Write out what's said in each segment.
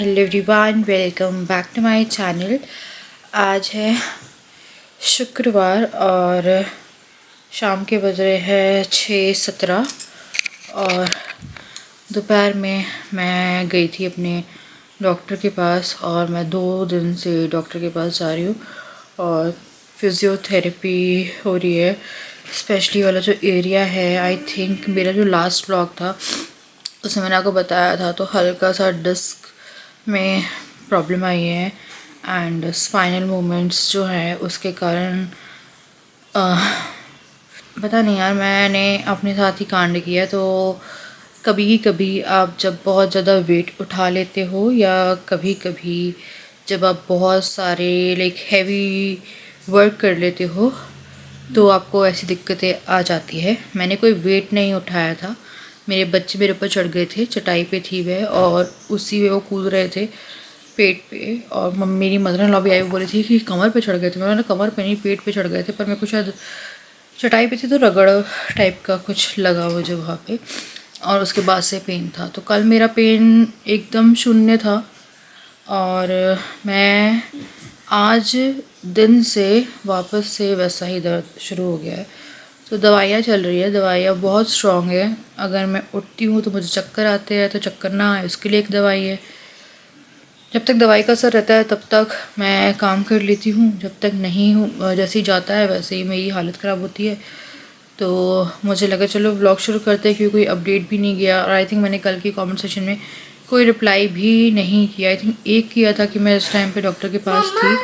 Hello everyone, welcome back to my channel. आज है शुक्रवार और शाम के बज रहे हैं 6:17 और दोपहर में मैं गई थी अपने डॉक्टर के पास और मैं 2 दिन से डॉक्टर के पास जा रही हूँ और फिज़ियोथेरेपी हो रही है। स्पेशली वाला जो एरिया है, आई थिंक मेरा जो लास्ट व्लॉग था उसमें मैंने आपको बताया था, तो हल्का सा डिस्क में प्रॉब्लम आई है एंड स्पाइनल मूवमेंट्स जो है उसके कारण पता नहीं यार, मैंने अपने साथ ही कांड किया। तो कभी कभी आप जब बहुत ज़्यादा वेट उठा लेते हो या कभी कभी जब आप बहुत सारे हैवी वर्क कर लेते हो तो आपको ऐसी दिक्कतें आ जाती है। मैंने कोई वेट नहीं उठाया था, मेरे बच्चे मेरे ऊपर चढ़ गए थे, चटाई पे थी वह और उसी में वो कूद रहे थे पेट पे। और मेरी मदर इन लॉ भी आई, वो बोली थी कि कमर पे चढ़ गए थे। मैंने कमर पे नहीं, पेट पे चढ़ गए थे, पर मेरे को शायद चटाई पे थी तो रगड़ टाइप का कुछ लगा वो जगह पे और उसके बाद से पेन था। तो कल मेरा पेन एकदम शून्य था और मैं आज दिन से वापस से वैसा ही दर्द शुरू हो गया है। तो दवाइयाँ चल रही है, दवाइयाँ बहुत स्ट्रॉन्ग है। अगर मैं उठती हूँ तो मुझे चक्कर आते हैं, तो चक्कर ना आए उसके लिए एक दवाई है। जब तक दवाई का असर रहता है तब तक मैं काम कर लेती हूँ, जब तक नहीं हूँ जैसे ही जाता है वैसे ही मेरी हालत ख़राब होती है। तो मुझे लगा चलो व्लॉग शुरू करते हैं, क्योंकि कोई अपडेट भी नहीं गया और आई थिंक मैंने कल की कमेंट सेक्शन में कोई रिप्लाई भी नहीं किया। आई थिंक एक किया था कि मैं इस टाइम पे डॉक्टर के पास थी।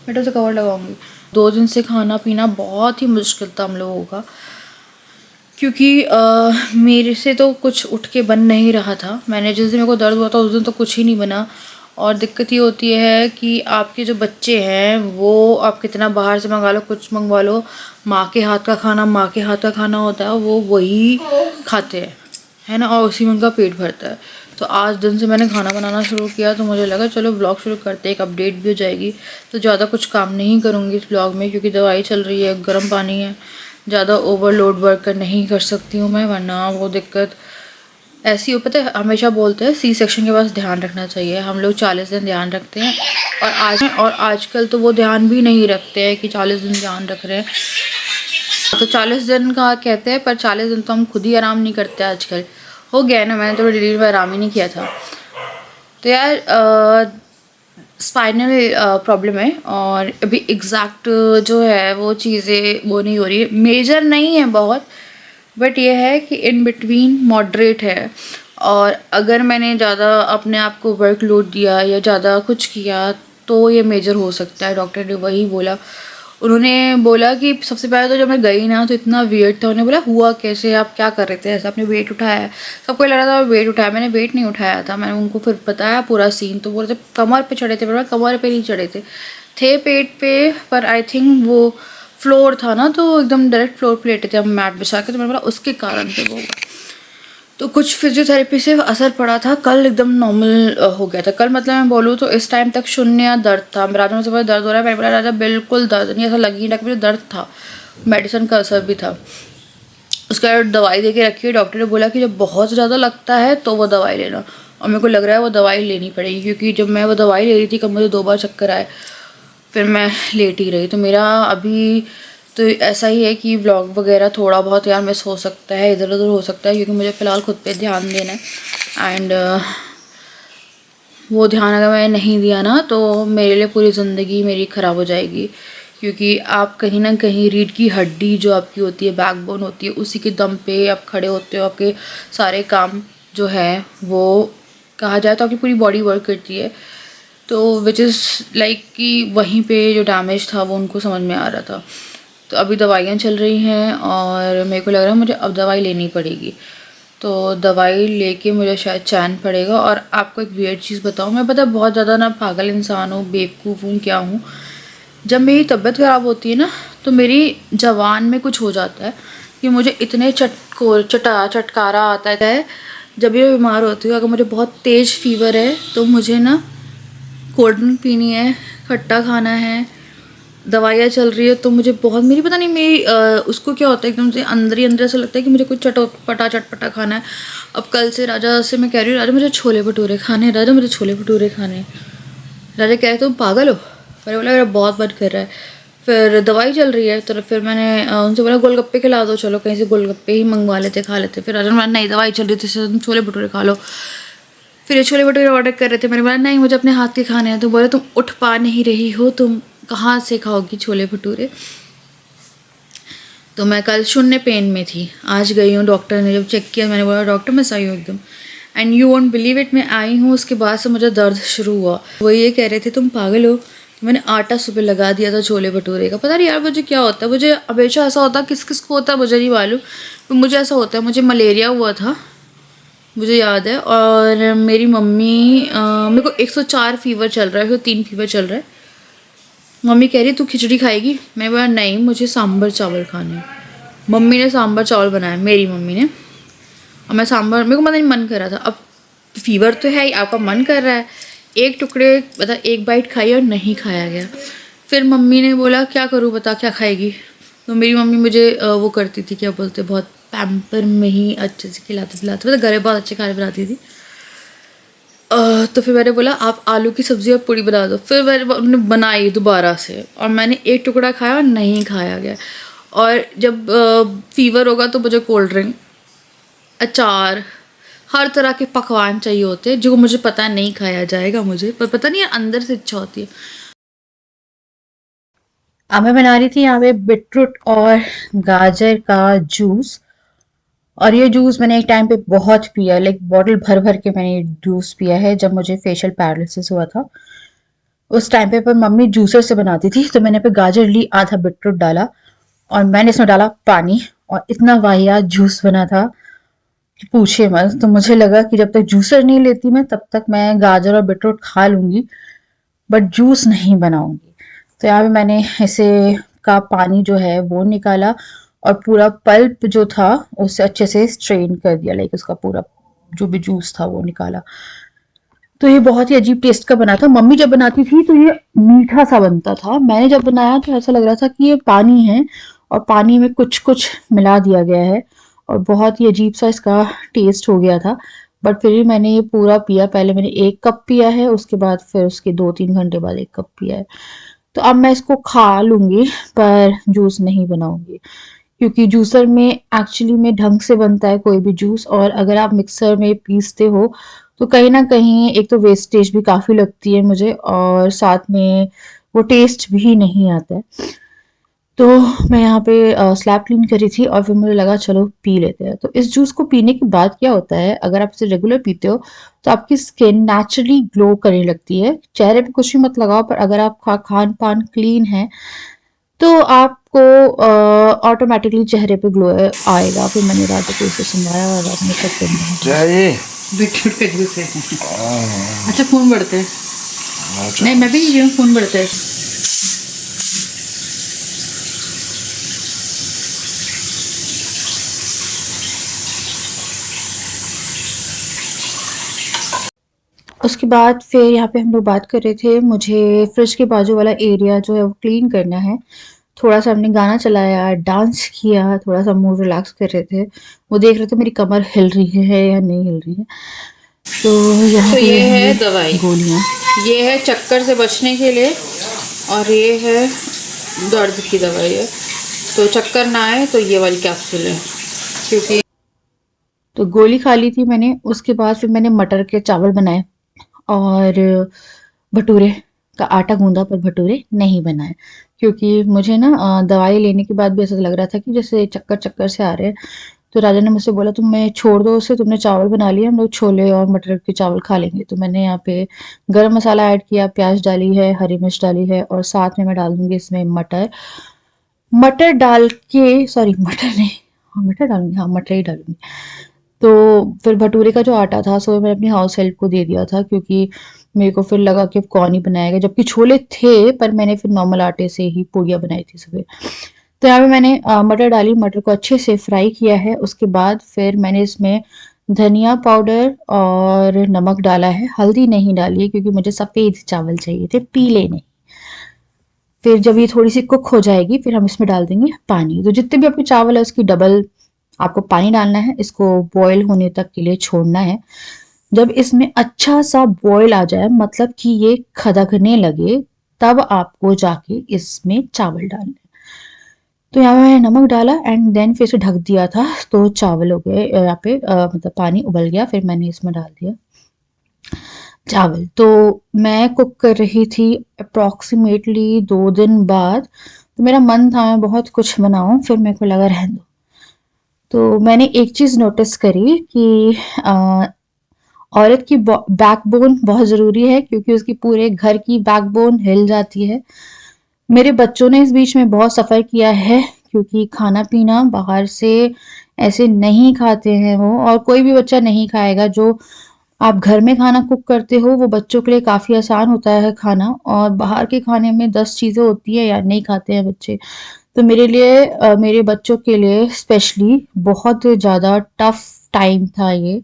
बेटा तो कवर लगाऊंगी। 2 दिन से खाना पीना बहुत ही मुश्किल था हम लोगों का, क्योंकि मेरे से तो कुछ उठ के बन नहीं रहा था। मैंने जिस दिन मेरे को दर्द हुआ था उस दिन तो कुछ ही नहीं बना। और दिक्कत ये होती है कि आपके जो बच्चे हैं वो आप कितना बाहर से मंगा लो, कुछ मंगवा लो, माँ के हाथ का खाना होता है, वो वही खाते हैं, है ना, और उसी में उनका पेट भरता है। तो आज दिन से मैंने खाना बनाना शुरू किया तो मुझे लगा चलो ब्लॉग शुरू करते, एक अपडेट भी हो जाएगी। तो ज़्यादा कुछ काम नहीं करूँगी इस ब्लॉग में, क्योंकि दवाई चल रही है, गर्म पानी है, ज़्यादा ओवरलोड वर्क नहीं कर सकती हूँ मैं, वरना वो दिक्कत ऐसी हो। पता है, हमेशा बोलते हैं सी सेक्शन के पास ध्यान रखना चाहिए। हम लोग 40 दिन ध्यान रखते हैं और आजकल तो वो ध्यान भी नहीं रखते हैं कि 40 दिन ध्यान रख रहे हैं। तो 40 दिन का कहते हैं, पर 40 दिन तो हम खुद ही आराम नहीं करते आजकल। हो गया है ना, मैंने तो डिलीवरी में आराम ही नहीं किया था। तो यार स्पाइनल प्रॉब्लम है और अभी एग्जैक्ट जो है वो चीज़ें वो नहीं हो रही है, मेजर नहीं है बहुत, बट ये है कि इन बिटवीन मॉडरेट है। और अगर मैंने ज़्यादा अपने आप को वर्कलोड दिया या ज़्यादा कुछ किया तो ये मेजर हो सकता है। डॉक्टर ने वही बोला। उन्होंने बोला कि सबसे पहले तो जब मैं गई ना तो इतना वेट था, उन्होंने बोला हुआ कैसे, आप क्या कर रहे थे, ऐसा आपने वेट उठाया है। सबको लग रहा था वेट उठाया, मैंने वेट नहीं उठाया था। मैंने उनको फिर बताया पूरा सीन, तो बोल रहे थे कमर पे चढ़े थे, पर कमर पे नहीं चढ़े थे पेट पे, पर आई थिंक वो फ्लोर था ना, तो एकदम डायरेक्ट फ्लोर पे लेटे थे हम मैट बिछा के, तो मैंने बोला उसके कारण से वो। तो कुछ फिजियोथेरेपी से असर पड़ा था, कल एकदम नॉर्मल हो गया था। कल मतलब मैं बोलूँ तो इस टाइम तक शून्य दर्द था। राजा मुझसे दर्द हो रहा है, मैंने बोला राजा बिल्कुल दर्द नहीं, ऐसा लग ही रहा कि मुझे दर्द था, मेडिसिन का असर भी था। उसके बाद दवाई दे के रखी है। डॉक्टर ने बोला कि जब बहुत ज़्यादा लगता है तो वो दवाई लेना, और मेरे को लग रहा है वो दवाई लेनी पड़ेगी, क्योंकि जब मैं वो दवाई ले रही थी कब मुझे 2 बार चक्कर आए, फिर मैं लेट ही रही। तो मेरा अभी तो ऐसा ही है कि व्लॉग वगैरह थोड़ा बहुत यार मिस हो सकता है, इधर उधर हो सकता है, क्योंकि मुझे फ़िलहाल खुद पे ध्यान देना है। एंड वो ध्यान अगर मैंने नहीं दिया ना तो मेरे लिए पूरी ज़िंदगी मेरी ख़राब हो जाएगी, क्योंकि आप कहीं ना कहीं रीढ़ की हड्डी जो आपकी होती है, बैकबोन होती है, उसी के दम पे आप खड़े होते हो। आपके सारे काम जो है वो कहा जाए तो आपकी पूरी बॉडी वर्क करती है। तो विच इज़ लाइक कि वहीं पे जो डैमेज था वो उनको समझ में आ रहा था। तो अभी दवाइयाँ चल रही हैं और मेरे को लग रहा है मुझे अब दवाई लेनी पड़ेगी। तो दवाई लेके मुझे शायद चैन पड़ेगा। और आपको एक वियर्ड चीज़ बताऊँ, मैं पता बहुत ज़्यादा ना पागल इंसान हूँ, बेवकूफ़ हूँ, क्या हूँ। जब मेरी तबीयत ख़राब होती है ना तो मेरी ज़बान में कुछ हो जाता है कि मुझे इतने चटकारा आता है। जब भी मैं बीमार होती हूँ, अगर मुझे बहुत तेज़ फीवर है तो मुझे ना कोल्ड ड्रिंक पीनी है, खट्टा खाना है, दवाइयाँ चल रही है तो मुझे बहुत, मेरी पता नहीं मेरी उसको क्या होता है, एकदम से अंदर ही अंदर ऐसा लगता है कि मुझे कुछ चटपटा खाना है। अब कल से राजा से मैं कह रही हूँ, राजा मुझे छोले भटूरे खाने हैं, राजा मुझे छोले भटूरे खाने हैं। राजा कह रहे तुम पागल हो। मैंने बोला मेरा बहुत मन कर रहा है। फिर दवाई चल रही है तो फिर मैंने उनसे बोला गोलगप्पे खिला दो, चलो कहीं से गोलगप्पे ही मंगवा लेते, खा लेते। फिर राजा ने बोला नहीं दवाई चल रही थी, तुम छोले भटूरे खा लो। फिर ये छोले भटूरे ऑर्डर कर रहे थे, मैंने बोला नहीं मुझे अपने हाथ के खाने हैं। तो बोले तुम उठ पा नहीं रही हो, तुम कहाँ से खाओगी छोले भटूरे। तो मैं कल शून्य पेन में थी, आज गई हूँ, डॉक्टर ने जब चेक किया मैंने बोला डॉक्टर मैं सही हूँ एकदम। And you won't believe it, मैं आई हूँ उसके बाद से मुझे दर्द शुरू हुआ। वो ये कह रहे थे तुम पागल हो। तो मैंने आटा सुबह लगा दिया था छोले भटूरे का। पता नहीं यार मुझे क्या होता है, मुझे हमेशा ऐसा होता है, किस किस को होता है मुझे नहीं मालूम, तो मुझे ऐसा होता है। मुझे मलेरिया हुआ था मुझे याद है, और मेरी मम्मी मेरे को 104 फीवर चल रहा है, 103 फीवर चल रहा है। मम्मी कह रही तू खिचड़ी खाएगी, मैं बोला नहीं मुझे सांभर चावल खाने हैं। मम्मी ने सांभर चावल बनाया, मेरी मम्मी ने, और मैं सांभर, मेरे को पता नहीं मन कर रहा था। अब फीवर तो है ही, आपका मन कर रहा है, एक टुकड़े मतलब एक बाइट खाई और नहीं खाया गया। फिर मम्मी ने बोला क्या करूँ बता क्या खाएगी। तो मेरी मम्मी मुझे वो करती थी, क्या बोलते, बहुत पैम्पर में ही अच्छे से खिलाती पिलाती, मतलब घर में बहुत अच्छे खाने बनाती थी। तो फिर मैंने बोला आप आलू की सब्ज़ी और पूड़ी बना दो। फिर मैंने बनाई दोबारा से, और मैंने एक टुकड़ा खाया और नहीं खाया गया। और जब फीवर होगा तो मुझे कोल्ड ड्रिंक, अचार, हर तरह के पकवान चाहिए होते हैं, जो मुझे पता नहीं खाया जाएगा मुझे, पर पता नहीं अंदर से इच्छा होती है। अब मैं बना रही थी यहाँ पे बीटरूट और गाजर का जूस। और ये जूस मैंने एक टाइम पे बहुत पिया, लाइक बॉटल भर भर के मैंने ये जूस पिया है जब मुझे फेशियल पैरालिसिस हुआ था। उस टाइम पे पर मम्मी जूसर से बनाती थी, तो मैंने पे गाजर ली, आधा बीटरूट डाला और मैंने इसमें डाला पानी, और इतना वाहियात जूस बना था कि पूछिए मत। तो मुझे लगा कि जब तक जूसर नहीं लेती मैं तब तक मैं गाजर और बीटरूट खा लूंगी, बट जूस नहीं बनाऊंगी। तो यहाँ पे मैंने इसे का पानी जो है वो निकाला, और पूरा पल्प जो था उसे अच्छे से स्ट्रेन कर दिया, लाइक उसका पूरा जो भी जूस था वो निकाला। तो ये बहुत ही अजीब टेस्ट का बना था। मम्मी जब बनाती थी तो ये मीठा सा बनता था, मैंने जब बनाया तो ऐसा लग रहा था कि ये पानी है और पानी में कुछ कुछ मिला दिया गया है, और बहुत ही अजीब सा इसका टेस्ट हो गया था। बट फिर भी मैंने ये पूरा पिया। पहले मैंने 1 कप पिया है, उसके बाद फिर उसके 2-3 घंटे बाद 1 कप पिया है। तो अब मैं इसको खा लूंगी, पर जूस नहीं बनाऊंगी, क्योंकि जूसर में एक्चुअली में ढंग से बनता है कोई भी जूस, और अगर आप मिक्सर में पीसते हो तो कहीं ना कहीं एक तो वेस्टेज भी काफ़ी लगती है मुझे, और साथ में वो टेस्ट भी नहीं आता है। तो मैं यहाँ पे स्लैब क्लीन करी थी और फिर मुझे लगा चलो पी लेते हैं। तो इस जूस को पीने के बाद क्या होता है, अगर आप इसे रेगुलर पीते हो तो आपकी स्किन नेचुरली ग्लो करने लगती है। चेहरे पे कुछ भी मत लगाओ, पर अगर आपका खान पान क्लीन है तो आपको ऑटोमेटिकली चेहरे पे ग्लो आएगा। फिर मैंने राजा को इसे सुनाया और रात में सब करना क्या है ये? बीटरूट का जूस है। अच्छा खून बढ़ता है। अच्छा। नहीं मैं भी नहीं पी रही हूँ, खून बढ़ता है। उसके बाद फिर यहाँ पे हम लोग बात कर रहे थे, मुझे फ्रिज के बाजू वाला एरिया जो है वो क्लीन करना है। थोड़ा सा हमने गाना चलाया, डांस किया, थोड़ा सा मूड रिलैक्स कर रहे थे। वो देख रहे थे मेरी कमर हिल रही है या नहीं हिल रही है। तो यहाँ तो पे ये ये है है दवाई, गोलियाँ। ये है चक्कर से बचने के लिए, और ये है दर्द की दवाई है। तो चक्कर ना आए तो ये वाली कैप्सूल है, क्योंकि तो गोली खा ली थी मैंने। उसके बाद फिर मैंने मटर के चावल बनाए और भटूरे का आटा गूंदा, पर भटूरे नहीं बनाए, क्योंकि मुझे ना दवाई लेने के बाद भी ऐसा लग रहा था कि जैसे चक्कर चक्कर से आ रहे हैं। तो राजा ने मुझसे बोला तुम मैं छोड़ दो उसे, तुमने चावल बना लिया, हम लोग छोले और मटर के चावल खा लेंगे। तो मैंने यहाँ पे गरम मसाला ऐड किया, प्याज डाली है, हरी मिर्च डाली है, और साथ में मैं डाल दूंगी इसमें मटर। मटर डाल के, सॉरी मटर नहीं, हाँ मटर डालूंगी, हाँ मटर ही डालूंगी। तो फिर भटूरे का जो आटा था सो मैंने अपनी हाउस हेल्प को दे दिया था, क्योंकि मेरे को फिर लगा कि अब कौन ही बनाएगा, जबकि छोले थे पर मैंने फिर नॉर्मल आटे से ही पूड़ियाँ बनाई थी सुबह। तो यहाँ पे मैंने मटर डाली, मटर को अच्छे से फ्राई किया है। उसके बाद फिर मैंने इसमें धनिया पाउडर और नमक डाला है, हल्दी नहीं डाली है क्योंकि मुझे सफ़ेद चावल चाहिए थे, पीले नहीं। फिर जब ये थोड़ी सी कुक हो जाएगी फिर हम इसमें डाल देंगे पानी। तो जितने भी आपके चावल है उसकी डबल आपको पानी डालना है। इसको बॉयल होने तक के लिए छोड़ना है। जब इसमें अच्छा सा बॉयल आ जाए, मतलब कि ये खदकने लगे, तब आपको जाके इसमें चावल डालने हैं। तो यहाँ पे मैंने नमक डाला एंड देन फिर से ढक दिया था, तो चावल हो गए यहाँ पे मतलब पानी उबल गया, फिर मैंने इसमें डाल दिया चावल। तो मैं कुक कर रही थी अप्रॉक्सीमेटली 2 दिन बाद। तो मेरा मन था मैं बहुत कुछ बनाऊं, फिर मेरे को लगा रहने दो। तो मैंने एक चीज़ नोटिस करी कि औरत की बैकबोन बहुत ज़रूरी है, क्योंकि उसकी पूरे घर की बैकबोन हिल जाती है। मेरे बच्चों ने इस बीच में बहुत सफ़र किया है, क्योंकि खाना पीना बाहर से ऐसे नहीं खाते हैं वो, और कोई भी बच्चा नहीं खाएगा। जो आप घर में खाना कुक करते हो वो बच्चों के लिए काफ़ी आसान होता है खाना, और बाहर के खाने में 10 चीज़ें होती है यार, नहीं खाते हैं बच्चे। तो मेरे लिए मेरे बच्चों के लिए स्पेशली बहुत ज़्यादा टफ टाइम था ये।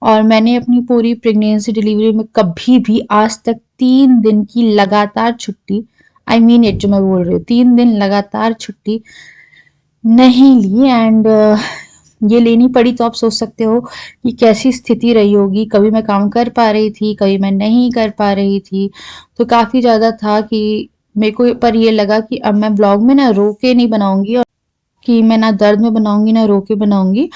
और मैंने अपनी पूरी प्रेगनेंसी डिलीवरी में कभी भी आज तक 3 दिन की लगातार छुट्टी, आई मीन इट, जो मैं बोल रही हूँ 3 दिन लगातार छुट्टी नहीं ली। एंड ये लेनी पड़ी तो आप सोच सकते हो कि कैसी स्थिति रही होगी। कभी मैं काम कर पा रही थी, कभी मैं नहीं कर पा रही थी। तो काफ़ी ज़्यादा था कि मेरे को पर ये लगा कि अब मैं ब्लॉग में ना रो के नहीं बनाऊंगी, और कि मैं ना दर्द में बनाऊंगी ना रो के बनाऊंगी,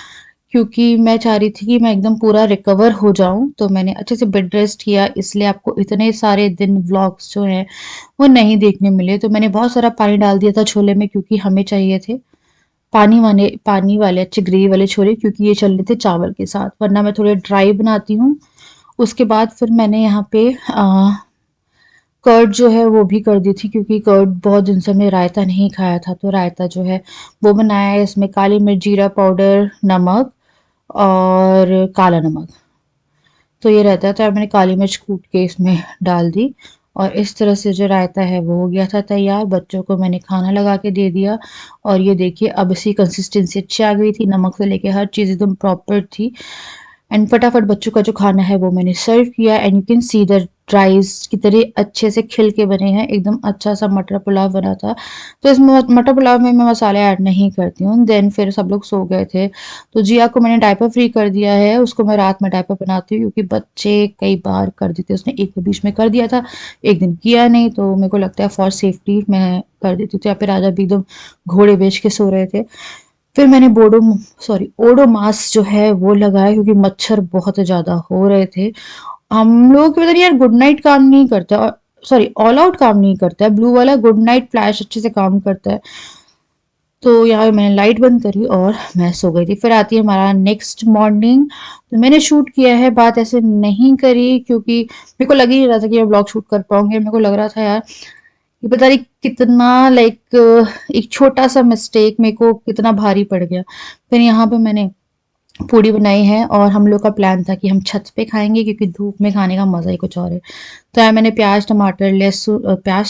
क्योंकि मैं चाह रही थी कि मैं एकदम पूरा रिकवर हो जाऊं। तो मैंने अच्छे से बेड रेस्ट किया, इसलिए आपको इतने सारे दिन व्लॉग्स जो हैं वो नहीं देखने मिले। तो मैंने बहुत सारा पानी डाल दिया था छोले में, क्योंकि हमें चाहिए थे पानी वाले अच्छे ग्रेवी वाले छोले, क्योंकि ये चल रहे थे चावल के साथ, वरना मैं थोड़े ड्राई बनाती हूँ। उसके बाद फिर मैंने यहाँ पे कर्ड जो है वो भी कर दी थी, क्योंकि कर्ड बहुत दिन से हमने रायता नहीं खाया था। तो रायता जो है वो बनाया है। इसमें काली मिर्च, जीरा पाउडर, नमक और काला नमक, तो ये रहता है। तो मैंने काली मिर्च कूट के इसमें डाल दी, और इस तरह से जो रायता है वो हो गया था तैयार। बच्चों को मैंने खाना लगा के दे दिया, और ये देखिए अब इसी कंसिस्टेंसी अच्छी आ गई थी, नमक से लेके हर चीज़ एकदम प्रॉपर थी। एंड फटाफट बच्चों का जो खाना है वो मैंने सर्व किया, and you can see the rice कितने अच्छे से खिल के बने हैं, एकदम अच्छा सा मटर पुलाव बना था। तो इसमें मटर पुलाव में मैं मसाले ऐड नहीं करती हूँ। देन फिर सब लोग सो गए थे, तो जिया को मैंने डायपर फ्री कर दिया है। उसको मैं रात में डायपर बनाती हूँ, क्योंकि बच्चे कई बार कर देते, उसने एक बीच में कर दिया था, एक दिन किया नहीं, तो मेरे को लगता है फॉर सेफ्टी मैं कर देती हूँ। तो यहाँ पे राजा भी एकदम घोड़े बेच के सो रहे थे। फिर मैंने ओडोमास जो है वो लगाया, क्योंकि मच्छर बहुत ज़्यादा हो रहे थे। हम लोग पता नहीं यार गुड नाइट काम नहीं करता, और सॉरी ऑल आउट काम नहीं करता है, ब्लू वाला गुड नाइट फ्लैश अच्छे से काम करता है। तो यहाँ मैंने लाइट बंद करी और मैं सो गई थी। फिर आती है हमारा नेक्स्ट मॉर्निंग। तो मैंने शूट किया है, बात ऐसे नहीं करी, क्योंकि मेरे को लग ही नहीं रहा था कि मैं ब्लॉग शूट कर पाऊंगी। मेरे को लग रहा था यार ये पता नहीं कितना लाइक एक छोटा सा मिस्टेक मेरे को कितना भारी पड़ गया। फिर यहाँ पे मैंने पूड़ी बनाई है, और हम लोग का प्लान था कि हम छत पे खाएंगे, क्योंकि धूप में खाने का मज़ा ही कुछ और है। तो यहाँ मैंने प्याज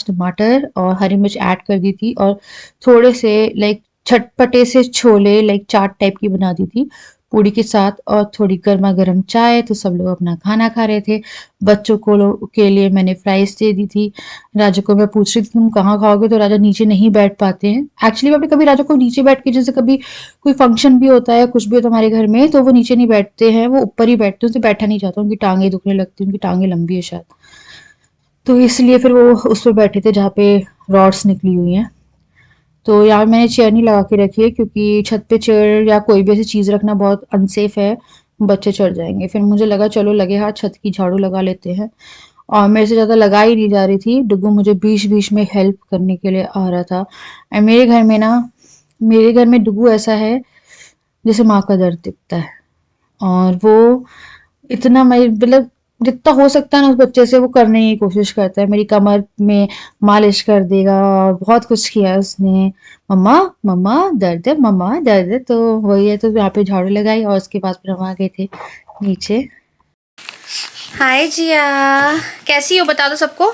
टमाटर और हरी मिर्च ऐड कर दी थी, और थोड़े से लाइक चटपटे से छोले लाइक चाट टाइप की बना दी थी पूड़ी के साथ, और थोड़ी गर्मा गर्म चाय। तो सब लोग अपना खाना खा रहे थे। बच्चों को के लिए मैंने फ्राइज दे दी थी। राजा को मैं पूछ रही थी तुम कहाँ खाओगे, तो राजा नीचे नहीं बैठ पाते हैं। एक्चुअली मैं अपने कभी राजा को नीचे बैठ के, जैसे कभी कोई फंक्शन भी होता है, कुछ भी होता है हमारे घर में, तो वो नीचे नहीं बैठते हैं, वो ऊपर ही बैठते हैं। उनसे बैठा नहीं जाता, उनकी टांगे दुखने लगती हैं, उनकी टांगे लंबी है शायद, तो इसलिए फिर वो उस पर बैठे थे जहाँ पे रॉड्स निकली हुई हैं। तो यार मैंने चेयर नहीं लगा के रखी है, क्योंकि छत पे चेयर या कोई भी ऐसी चीज़ रखना बहुत अनसेफ है, बच्चे चढ़ जाएंगे। फिर मुझे लगा चलो लगे हाथ छत की झाड़ू लगा लेते हैं, और मेरे से ज़्यादा लगा ही नहीं जा रही थी। डुग्गू मुझे बीच बीच में हेल्प करने के लिए आ रहा था। एंड मेरे घर में डुग्गू ऐसा है जैसे माँ का दर्द दिखता है, और वो इतना मैं मतलब जितना हो सकता है ना उस बच्चे से वो करने की कोशिश करता है। मेरी कमर में मालिश कर देगा, और बहुत कुछ किया है उसने। मम्मा मम्मा दर्द है, मम्मा दर्द है, तो वही है। तो यहाँ पे झाड़ू लगाई, और उसके बाद फिर हम आ गए थे नीचे। हाय जिया, कैसी हो बता दो सबको।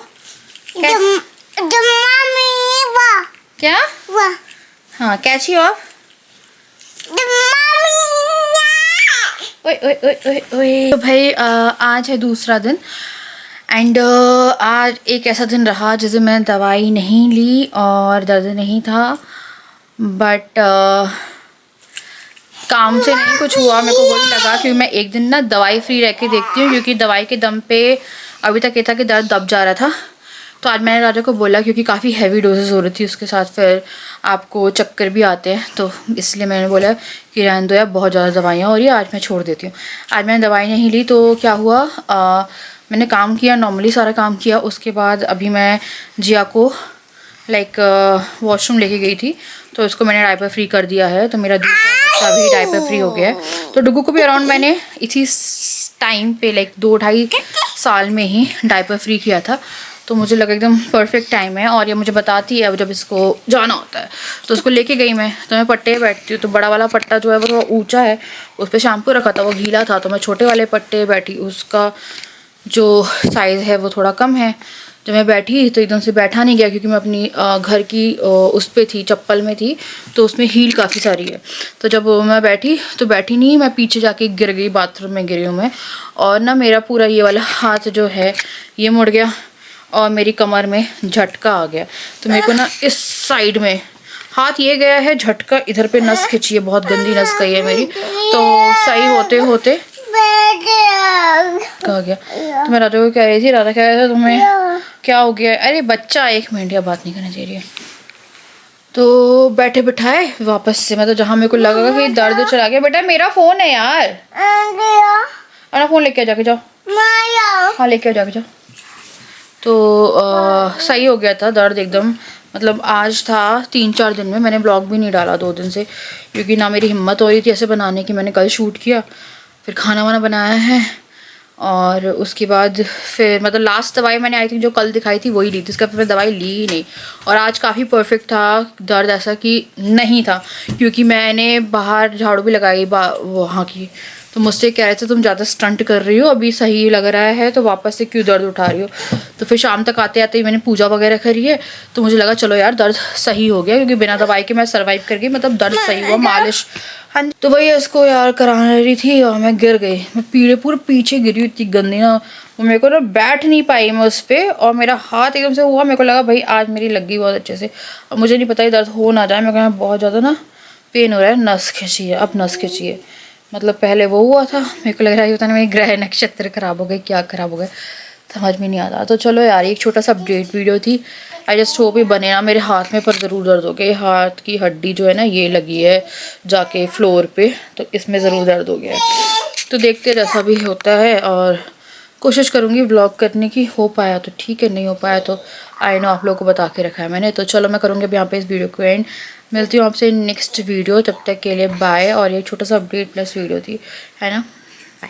क्या? हाँ कैसी हो आप? ओए ओए ओए ओए ओए। तो भाई आज है दूसरा दिन, एंड आज एक ऐसा दिन रहा जिस दिन मैंने दवाई नहीं ली और दर्द नहीं था, बट काम से नहीं कुछ हुआ। मेरे को वही लगा कि मैं एक दिन ना दवाई फ्री रह के देखती हूँ, क्योंकि दवाई के दम पे अभी तक ये था कि दर्द दब जा रहा था। तो आज मैंने राजा को बोला, क्योंकि काफ़ी हैवी डोजेस हो रही थी, उसके साथ फिर आपको चक्कर भी आते हैं, तो इसलिए मैंने बोला कि रहने दो यार, बहुत ज़्यादा दवाइयाँ हो रही है, आज मैं छोड़ देती हूँ। आज मैंने दवाई नहीं ली, तो क्या हुआ, मैंने काम किया, नॉर्मली सारा काम किया। उसके बाद अभी मैं जिया को लाइक वॉशरूम लेके गई थी, तो उसको मैंने डायपर फ्री कर दिया है। तो मेरा दूसरा बच्चा भी डायपर फ्री हो गया है। तो डुगू को भी अराउंड मैंने इसी टाइम पे लाइक 2-2.5 साल में ही डायपर फ्री किया था। तो मुझे लगा एकदम परफेक्ट टाइम है। और ये मुझे बताती है अब जब इसको जाना होता है, तो उसको लेके गई मैं, तो मैं पट्टे बैठती हूँ। तो बड़ा वाला पट्टा जो है वो थोड़ा ऊंचा है, उस पर शैम्पू रखा था, वो गीला था, तो मैं छोटे वाले पट्टे बैठी, उसका जो साइज़ है वो थोड़ा कम है। जब मैं बैठी तो एकदम से बैठा नहीं गया, क्योंकि मैं अपनी घर की उस पे थी, चप्पल में थी, तो उसमें हील काफ़ी सारी है। तो जब मैं बैठी तो बैठी नहीं, मैं पीछे जाके गिर गई, बाथरूम में गिरी हूँ मैं। और ना मेरा पूरा ये वाला हाथ जो है ये मुड़ गया और मेरी कमर में झटका आ गया। तो मेरे को ना इस साइड में हाथ ये गया है, झटका इधर पे नस खिंची है, बहुत गंदी नस गई है मेरी। तो सही होते होते कहा गया। तो मैं राजा को कह रही थी, राजा कह रहा था तुम्हें क्या हो गया? अरे बच्चा, 1 मिनट, या बात नहीं करना चाहिए। तो बैठे बिठाए वापस से, मतलब जहाँ मेरे को लगा कि दर्द चला गया। बेटा मेरा फ़ोन है यार, अपना फ़ोन लेके जाके जाओ। हाँ लेके जाके जाओ। तो सही हो गया था दर्द एकदम। मतलब आज था 3-4 दिन में, मैंने ब्लॉग भी नहीं डाला 2 दिन से, क्योंकि ना मेरी हिम्मत हो रही थी ऐसे बनाने की। मैंने कल शूट किया, फिर खाना वाना बनाया है, और उसके बाद फिर मतलब लास्ट दवाई मैंने आई थिंक जो कल दिखाई थी वही ली थी, इसका फिर मैं दवाई ली ही नहीं। और आज काफ़ी परफेक्ट था, दर्द ऐसा कि नहीं था, क्योंकि मैंने बाहर झाड़ू भी लगाई वहाँ की। तो मुझसे कह रहे थे तुम ज़्यादा स्टंट कर रही हो, अभी सही लग रहा है तो वापस से क्यों दर्द उठा रही हो। तो फिर शाम तक आते आते ही मैंने पूजा वगैरह करी है, तो मुझे लगा चलो यार दर्द सही हो गया, क्योंकि बिना दवाई के मैं सर्वाइव कर गई, मतलब दर्द सही हुआ। मालिश, हाँ, तो वही इसको यार करा रही थी और मैं गिर गई। मैं पूरे पीछे गिरी, इतनी गंदी ना, मेरे को ना बैठ नहीं पाई मैं उस पर, और मेरा हाथ एकदम से हुआ, मेरे को लगा भाई आज मेरी लग गई बहुत अच्छे से। अब मुझे नहीं पता दर्द हो ना जाए, मेरे को बहुत ज़्यादा ना पेन हो रहा है, नस खिंची है, अब नस खिंची है। मतलब पहले वो हुआ था, मेरे को लग रहा है पता नहीं मेरी ग्रह नक्षत्र खराब हो गए, क्या खराब हो गए, समझ में नहीं आता। तो चलो यार, एक छोटा सा अपडेट वीडियो थी। आई जस्ट होप ये बने ना मेरे हाथ में, पर ज़रूर दर्द हो गया। हाथ की हड्डी जो है ना ये लगी है जाके फ्लोर पे, तो इसमें ज़रूर दर्द हो गया है। तो देखते जैसा भी होता है, और कोशिश करूँगी व्लॉग करने की। हो पाया तो ठीक है, नहीं हो पाया तो आई नो आप लोगों को बता के रखा है मैंने। तो चलो मैं करूँगी अब यहाँ पे इस वीडियो को एंड। मिलती हूँ आपसे नेक्स्ट वीडियो, तब तक के लिए बाय। और ये छोटा सा अपडेट प्लस वीडियो थी, है ना। बाय।